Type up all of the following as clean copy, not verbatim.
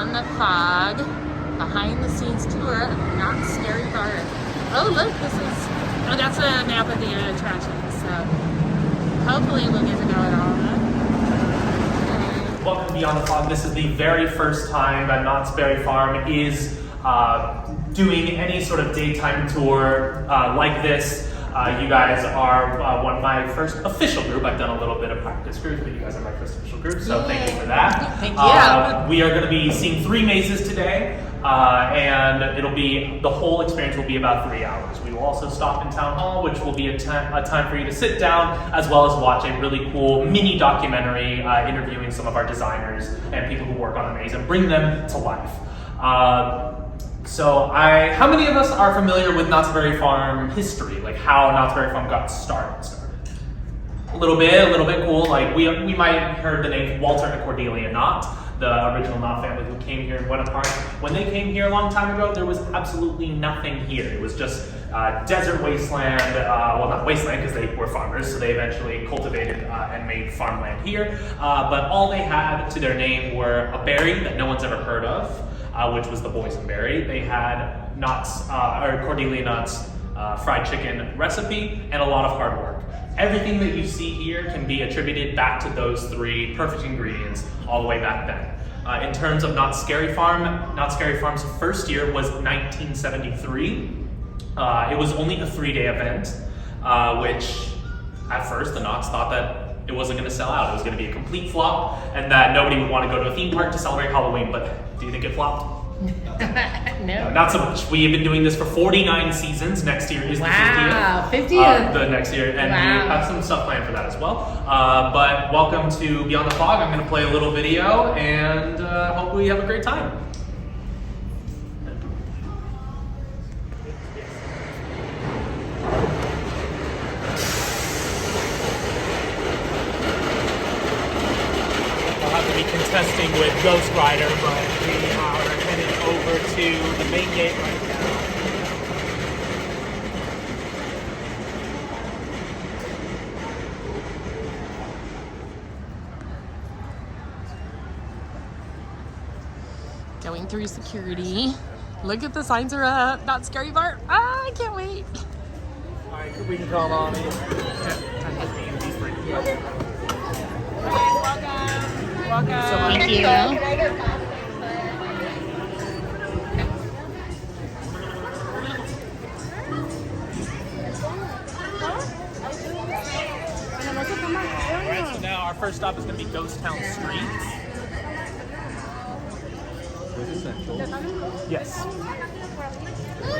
Beyond the Fog behind the scenes tour of Knott's Scary Farm. Oh look, that's a map of the attractions, so hopefully we'll get to go at all of them. Welcome to Beyond the Fog. This is the very first time that Knott's Berry Farm is doing any sort of daytime tour like this. You guys are one of my first official group. I've done a little bit of practice group, but you guys are my first official group, so thank you for that. Thank you. We are going to be seeing 3 mazes today, and the whole experience will be about 3 hours. We will also stop in Town Hall, which will be a time for you to sit down, as well as watch a really cool mini documentary interviewing some of our designers and people who work on the maze and bring them to life. How many of us are familiar with Knott's Berry Farm history? Like how Knott's Berry Farm got started? A little bit cool. Like we might have heard the name Walter and Cordelia Knott, the original Knott family who came here and went apart. When they came here a long time ago, there was absolutely nothing here. It was just desert wasteland, well not wasteland because they were farmers, so they eventually cultivated and made farmland here. But all they had to their name were a berry that no one's ever heard of, which was the boysenberry. They had Cordelia Knott's fried chicken recipe and a lot of hard work. Everything that you see here can be attributed back to those 3 perfect ingredients all the way back then. In terms of Knott's Scary Farm, Knott's Scary Farm's first year was 1973. It was only a 3-day event, which at first the Knotts thought that it wasn't going to sell out. It was going to be a complete flop and that nobody would want to go to a theme park to celebrate Halloween. But do you think it flopped? No. Not so much. We have been doing this for 49 seasons. Next year is the 50th. 50th. The next year, and we have some stuff planned for that as well. But welcome to Beyond the Fog. I'm going to play a little video, and hopefully you have a great time. We'll have to be contesting with Ghost Rider, but we are headed over to the main gate right now. Going through security. Look at the signs are up. Knott's Scary Farm. I can't wait. Alright, we can call on in. Welcome. Thank you. Alright, so now our first stop is going to be Ghost Town Street. Was this central? Yes. It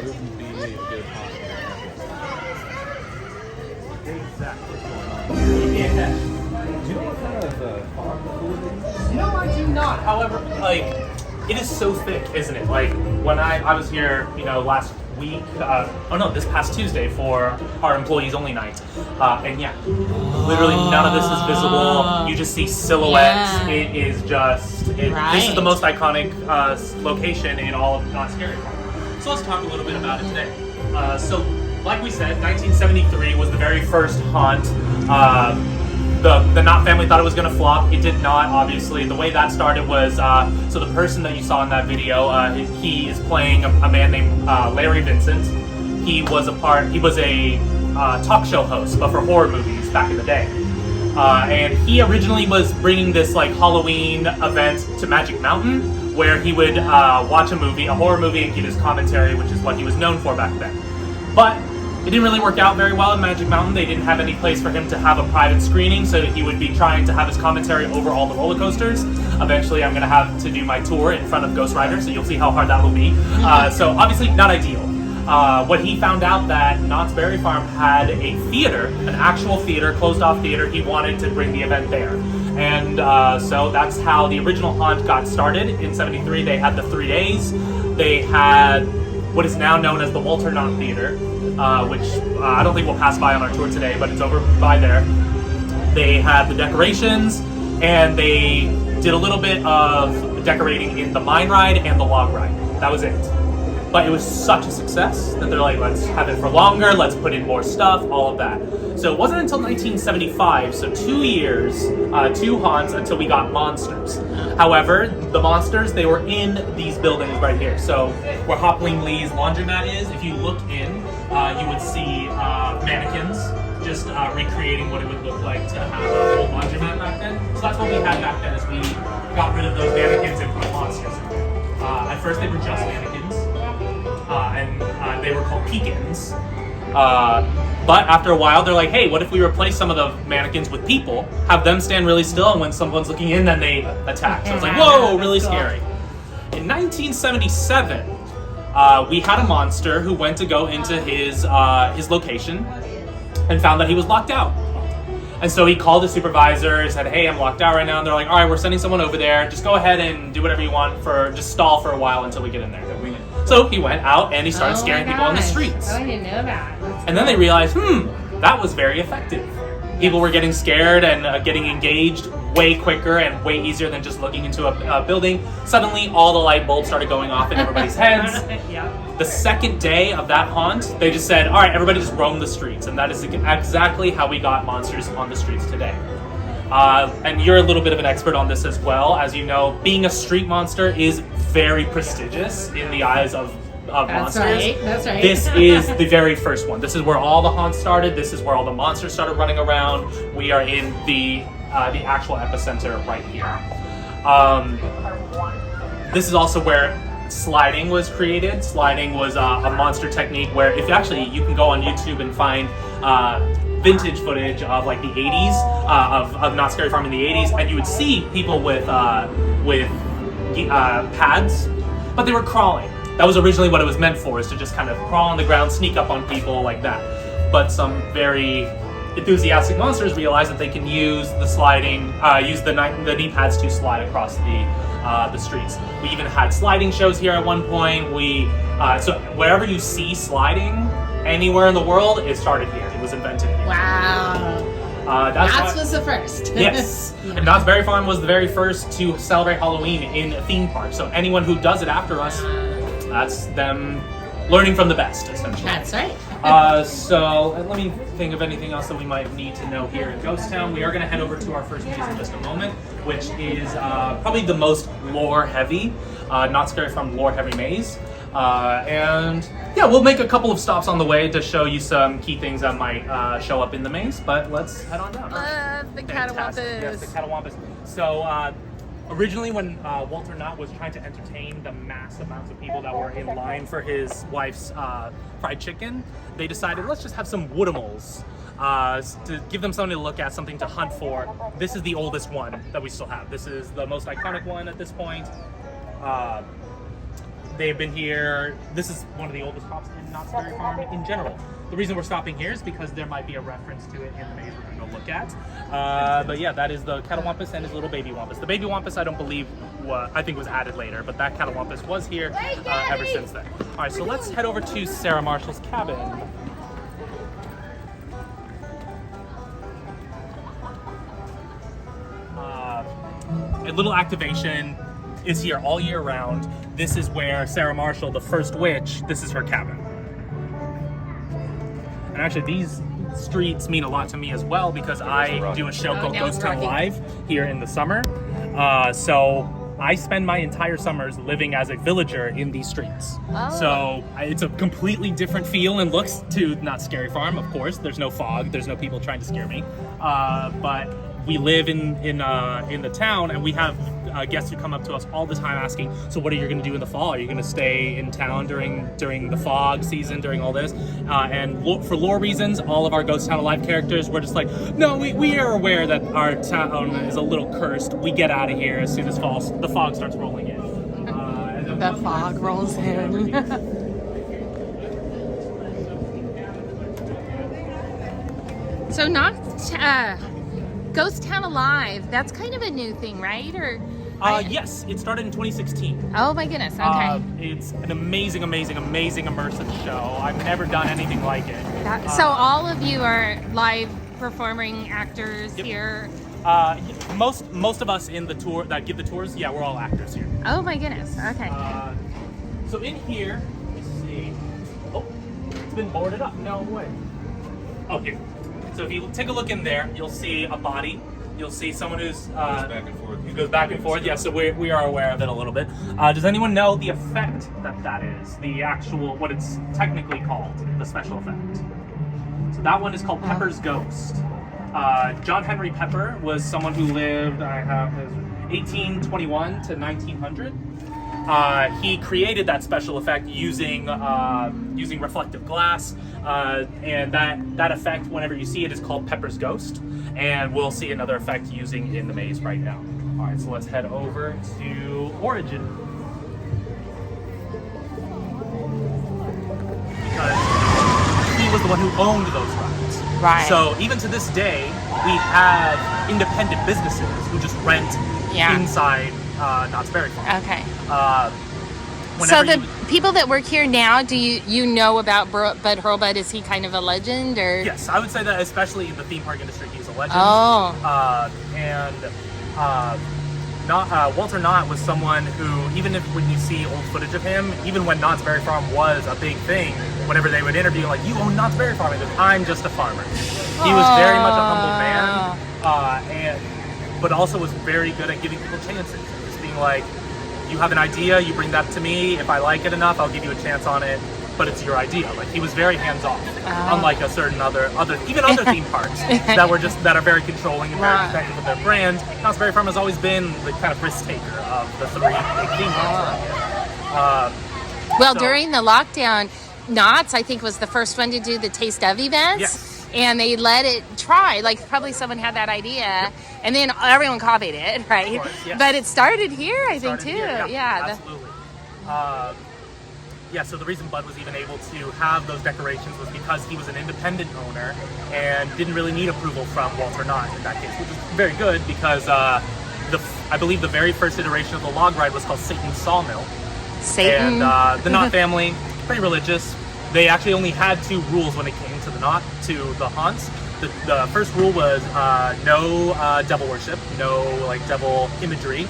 wouldn't be a good Exactly. Yeah. Do you know what kind of fog food it is? No, I do not. However, it is so thick, isn't it? Like, when I was here, last week, this past Tuesday for our employees only night. And yeah, literally none of this is visible. You just see silhouettes. Yeah. It is just, this is the most iconic location in all of Knott's Scary Farm. So let's talk a little bit about it today. So, like we said, 1973 was the very first haunt. The Knott family thought it was going to flop. It did not, obviously. The way that started was, so the person that you saw in that video, he is playing a man named Larry Vincent. He was a talk show host, but for horror movies back in the day. And he originally was bringing this Halloween event to Magic Mountain, where he would watch a horror movie, and give his commentary, which is what he was known for back then. But it didn't really work out very well in Magic Mountain. They didn't have any place for him to have a private screening, so he would be trying to have his commentary over all the roller coasters. Eventually, I'm going to have to do my tour in front of Ghost Rider, so you'll see how hard that will be. So obviously, not ideal. When he found out that Knott's Berry Farm had a theater, an actual theater, closed-off theater, he wanted to bring the event there. And so that's how the original haunt got started. In 73, they had the 3 days. They had what is now known as the Walter Knott Theater, which I don't think we'll pass by on our tour today, but it's over by there. They had the decorations, and they did a little bit of decorating in the mine ride and the log ride. That was it. But it was such a success that they're like, let's have it for longer, let's put in more stuff, all of that. So it wasn't until 1975, so 2 years, 2 haunts until we got monsters. However, the monsters, they were in these buildings right here. So where Hopling Lee's laundromat is, if you look in, you would see mannequins just recreating what it would look like to have a whole laundromat back then. So that's what we had back then, is we got rid of those mannequins and put monsters in there. At first they were just mannequins, and they were called Peekins. But after a while, they're like, hey, what if we replace some of the mannequins with people, have them stand really still, and when someone's looking in, then they attack. So it's like, whoa, really scary. In 1977, we had a monster who went to go into his location and found that he was locked out. And so he called his supervisor and said, hey, I'm locked out right now. And they're like, all right, we're sending someone over there. Just go ahead and do whatever you want, just stall for a while until we get in there. So he went out and he started scaring people on the streets. Oh, I didn't know that. And then they realized, that was very effective. People were getting scared and getting engaged way quicker and way easier than just looking into a building. Suddenly, all the light bulbs started going off in everybody's heads. Yeah. The second day of that haunt, they just said, all right, everybody just roam the streets. And that is exactly how we got monsters on the streets today. And you're a little bit of an expert on this as well. As you know, being a street monster is very prestigious in the eyes of monsters. That's right. This is the very first one. This is where all the haunts started. This is where all the monsters started running around. We are in the actual epicenter right here. This is also where sliding was created. Sliding was a monster technique where you can go on YouTube and find vintage footage of like the 80s of Not Scary Farm in the 80s, and you would see people with pads, but they were crawling. That was originally what it was meant for, is to just kind of crawl on the ground, sneak up on people like that. But some very enthusiastic monsters realized that they can use the sliding, use the knee pads to slide across the streets. We even had sliding shows here at one point. So wherever you see sliding anywhere in the world, it started here. It was invented here. Wow. That was the first. Yes. Yeah. And Knott's Berry Farm was the very first to celebrate Halloween in a theme park. So anyone who does it after us, that's them learning from the best, essentially. That's right. So let me think of anything else that we might need to know here in Ghost Town. We are going to head over to our first maze in just a moment, which is probably the most lore-heavy, Knott's Berry Farm lore-heavy maze. And yeah, we'll make a couple of stops on the way to show you some key things that might show up in the maze, but let's head on down. The catawampus. Yes, the catawampus. So originally when Walter Knott was trying to entertain the mass amounts of people that were in line for his wife's fried chicken, they decided, let's just have some woodimals to give them something to look at, something to hunt for. This is the oldest one that we still have. This is the most iconic one at this point. They've been here. This is one of the oldest hops in Knott's Berry Farm in general. The reason we're stopping here is because there might be a reference to it in the maze we're going to go look at. But yeah, that is the catawampus and his little baby wampus. The baby wampus, I don't believe, I think was added later, but that catawampus was here ever since then. All right, so let's head over to Sarah Marshall's cabin. A little activation is here all year round. This is where Sarah Marshall, the first witch, this is her cabin. And actually these streets mean a lot to me as well because I do a show called Ghost Town Live here in the summer. So I spend my entire summers living as a villager in these streets. Oh. So it's a completely different feel and looks to Knott's Scary Farm, of course. There's no fog, there's no people trying to scare me. But we live in the town, and we have guests who come up to us all the time asking, so what are you going to do in the fall? Are you going to stay in town during the fog season, during all this? And for lore reasons, all of our Ghost Town Alive characters were just like, no, we are aware that our town is a little cursed. We get out of here as soon as the fog starts rolling in. The fog rolls in. So not Ghost Town Alive, that's kind of a new thing, right? Or yes, it started in 2016. Oh my goodness, okay. It's an amazing immersive show. I've never done anything like it. So all of you are live performing actors here? Most of us in the tour that give the tours, yeah, we're all actors here. Oh my goodness, okay. So in here, see. Oh, it's been boarded up. No way. Oh, here. So if you take a look in there, you'll see a body. You'll see someone who's Goes back and forth. who goes back and forth. Yeah, so we are aware of it a little bit. Does anyone know the effect that is? The actual, what it's technically called, the special effect. So that one is called Pepper's Ghost. John Henry Pepper was someone who lived, I have his 1821 to 1900. He created that special effect using reflective glass, and that effect, whenever you see it, is called Pepper's Ghost. And we'll see another effect using in the maze right now. All right, so let's head over to Origin. Because he was the one who owned those rides. Right. So even to this day, we have independent businesses who just rent inside Knott's Berry Farm. Okay. Whenever So the people that work here now, do you know about Bud Hurlbut? Is he kind of a legend, or? Yes, I would say that especially in the theme park industry, he's a legend. Oh. Walter Knott was someone who, even if when you see old footage of him, even when Knott's Berry Farm was a big thing, whenever they would interview, like, you own Knott's Berry Farm, he goes, I'm just a farmer. He was very much a humble man, but also was very good at giving people chances. Just being like, you have an idea, you bring that to me. If I like it enough, I'll give you a chance on it. But it's your idea. Like, he was very hands-off, unlike a certain other theme parks that are very controlling and very protective of their brand. Knott's Berry Farm has always been the kind of risk taker of the three big theme parks. During the lockdown, Knott's, I think, was the first one to do the Taste of events. Yes. And they let it try. Like, probably someone had that idea, and then everyone copied it, right? Of course, yes. But it started here, I think, too. Here, yeah. Absolutely. So the reason Bud was even able to have those decorations was because he was an independent owner and didn't really need approval from Walter Knott in that case, which is very good because I believe the very first iteration of the log ride was called Satan's Sawmill. Satan. And the Knott family, pretty religious. They actually only had two rules when it came to the haunts. The first rule was no devil worship, no like devil imagery,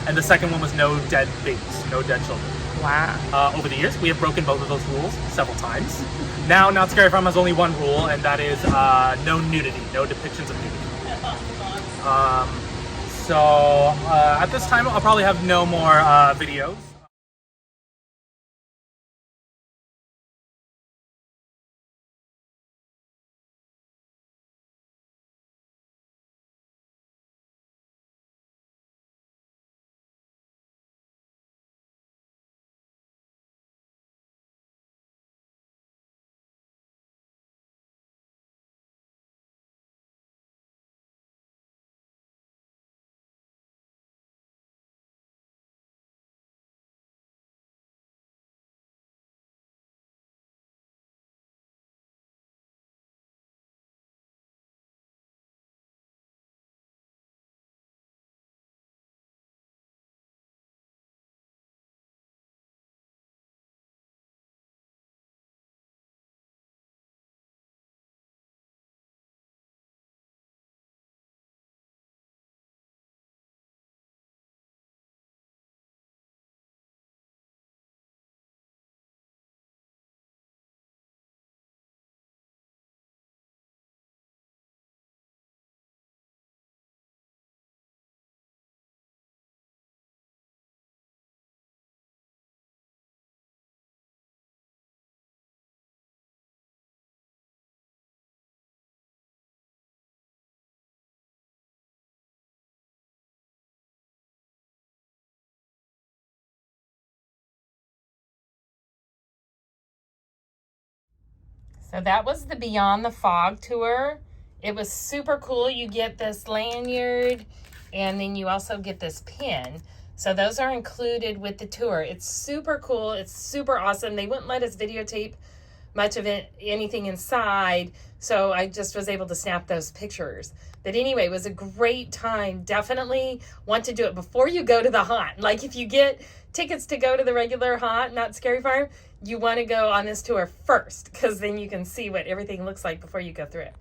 and the second one was no dead babies, no dead children. Wow. Over the years, we have broken both of those rules several times. Now, Knott's Scary Farm has only one rule, and that is no nudity, no depictions of nudity. At this time, I'll probably have no more videos. So that was the Beyond the Fog tour. It was super cool. You get this lanyard, and then you also get this pin. So those are included with the tour. It's super cool. It's super awesome. They wouldn't let us videotape much of it, anything inside, so I just was able to snap those pictures. But anyway, it was a great time. Definitely want to do it before you go to the haunt. Like, if you get tickets to go to the regular haunt, Knott's Scary Farm, you want to go on this tour first, because then you can see what everything looks like before you go through it.